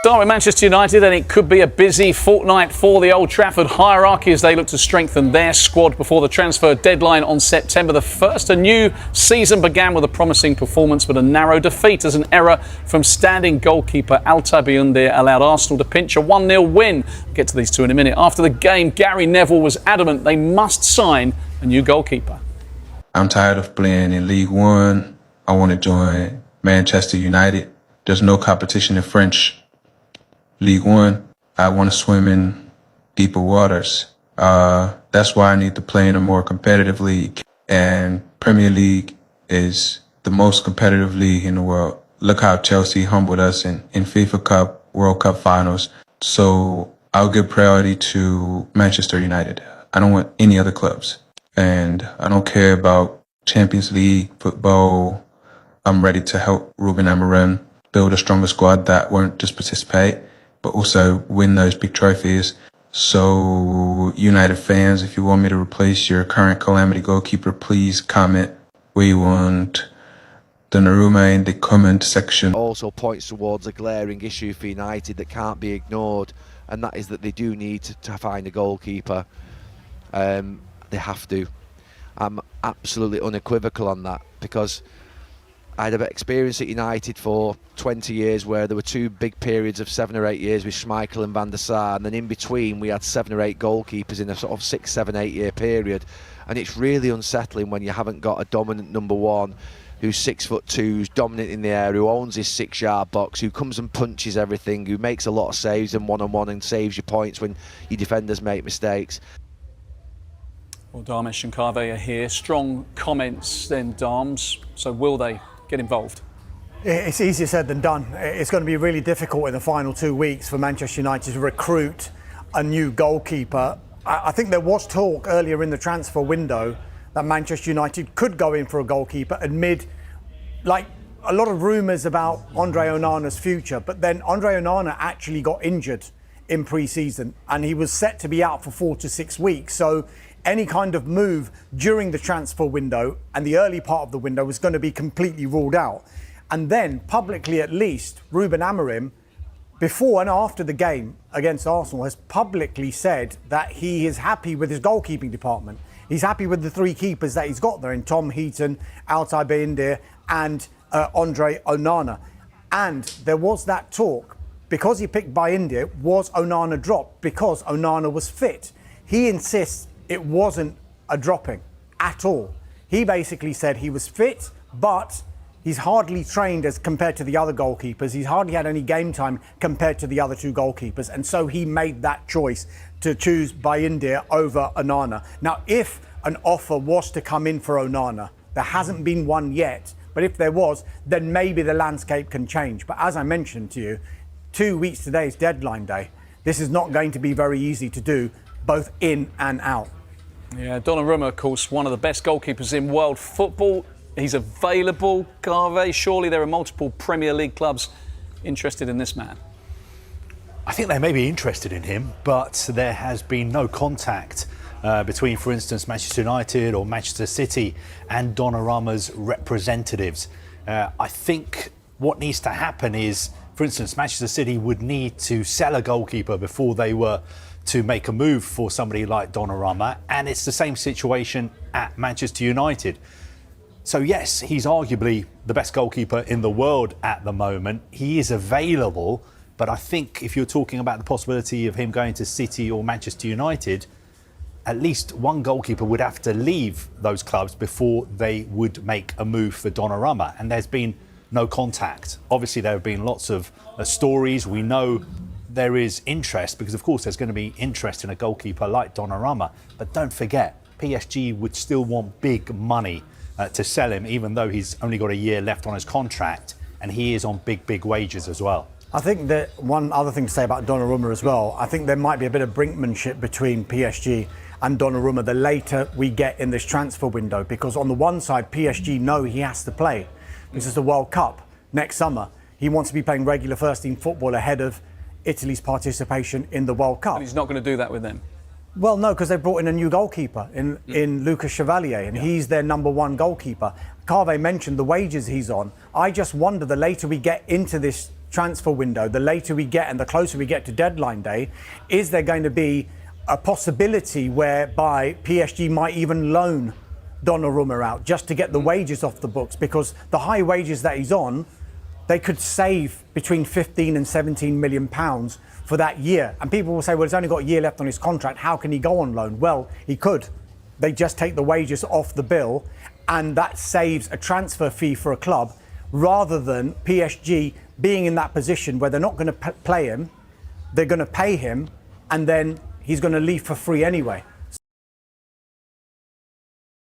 Start with Manchester United, and it could be a busy fortnight for the Old Trafford hierarchy as they look to strengthen their squad before the transfer deadline on September the 1st. A new season began with a promising performance, but a narrow defeat as an error from standing goalkeeper Altay Bayındır allowed Arsenal to pinch a 1-0 win. We'll get to these two in a minute. After the game, Gary Neville was adamant they must sign a new goalkeeper. I'm tired of playing in League One. I want to join Manchester United. There's no competition in French League One. I want to swim in deeper waters. That's why I need to play in a more competitive league. And Premier League is the most competitive league in the world. Look how Chelsea humbled us in FIFA Cup, World Cup finals. So I'll give priority to Manchester United. I don't want any other clubs. And I don't care about Champions League, football. I'm ready to help Ruben Amorim build a stronger squad that won't just participate, but also win those big trophies. So, United fans, if you want me to replace your current calamity goalkeeper, please comment where you want Donnarumma in the comment section. Also points towards a glaring issue for United that can't be ignored, and that is that they do need to find a goalkeeper. They have to. I'm absolutely unequivocal on that, because I had a bit of experience at United for 20 years where there were two big periods of 7 or 8 years with Schmeichel and Van der Sar, and then in between we had 7 or 8 goalkeepers in a sort of 6, 7, 8 year period, and it's really unsettling when you haven't got a dominant number one who's 6'2", who's dominant in the air, who owns his 6-yard box, who comes and punches everything, who makes a lot of saves and one-on-one and saves your points when your defenders make mistakes. Well, Darmish and Carve are here. Strong comments then, Darms. So will they get involved? It's easier said than done. It's going to be really difficult in the final 2 weeks for Manchester United to recruit a new goalkeeper. I think there was talk earlier in the transfer window that Manchester United could go in for a goalkeeper amid like a lot of rumours about Andre Onana's future, but then Andre Onana actually got injured in pre-season and he was set to be out for 4 to 6 weeks. So any kind of move during the transfer window and the early part of the window was going to be completely ruled out. And then, publicly at least, Ruben Amorim, before and after the game against Arsenal, has publicly said that he is happy with his goalkeeping department. He's happy with the 3 keepers that he's got there in Tom Heaton, Altay Bayındır and Andre Onana. And there was that talk, because he picked Bayındır, was Onana dropped because Onana was fit? He insists it wasn't a dropping at all. He basically said he was fit, but he's hardly trained as compared to the other goalkeepers. He's hardly had any game time compared to the other 2 goalkeepers. And so he made that choice to choose Bayındır over Onana. Now, if an offer was to come in for Onana, there hasn't been one yet, but if there was, then maybe the landscape can change. But as I mentioned to you, 2 weeks today is deadline day. This is not going to be very easy to do, both in and out. Yeah, Donnarumma, of course, one of the best goalkeepers in world football. He's available, Carve. Surely there are multiple Premier League clubs interested in this man. I think they may be interested in him, but there has been no contact between, for instance, Manchester United or Manchester City and Donnarumma's representatives. I think what needs to happen is, for instance, Manchester City would need to sell a goalkeeper before they were to make a move for somebody like Donnarumma, and it's the same situation at Manchester United. So yes, he's arguably the best goalkeeper in the world at the moment. He is available, but I think if you're talking about the possibility of him going to City or Manchester United, at least one goalkeeper would have to leave those clubs before they would make a move for Donnarumma, and there's been no contact. Obviously there have been lots of stories. We know there is interest, because of course there's going to be interest in a goalkeeper like Donnarumma, but don't forget, PSG would still want big money to sell him, even though he's only got a year left on his contract, and he is on big wages as well. I think that one other thing to say about Donnarumma as well, I think there might be a bit of brinkmanship between PSG and Donnarumma the later we get in this transfer window, because on the one side PSG know he has to play. This is the World Cup next summer. He wants to be playing regular first team football ahead of Italy's participation in the World Cup. But he's not going to do that with them. Well, no, because they brought in a new goalkeeper in Lucas Chevalier, and he's their number 1 goalkeeper. Carve mentioned the wages he's on. I just wonder, the later we get into this transfer window, the later we get and the closer we get to deadline day, is there going to be a possibility whereby PSG might even loan Donnarumma out just to get the wages off the books? Because the high wages that he's on, they could save between 15 and 17 million pounds for that year. And people will say, well, he's only got a year left on his contract. How can he go on loan? Well, he could. They just take the wages off the bill, and that saves a transfer fee for a club, rather than PSG being in that position where they're not going to play him, they're going to pay him, and then he's going to leave for free anyway.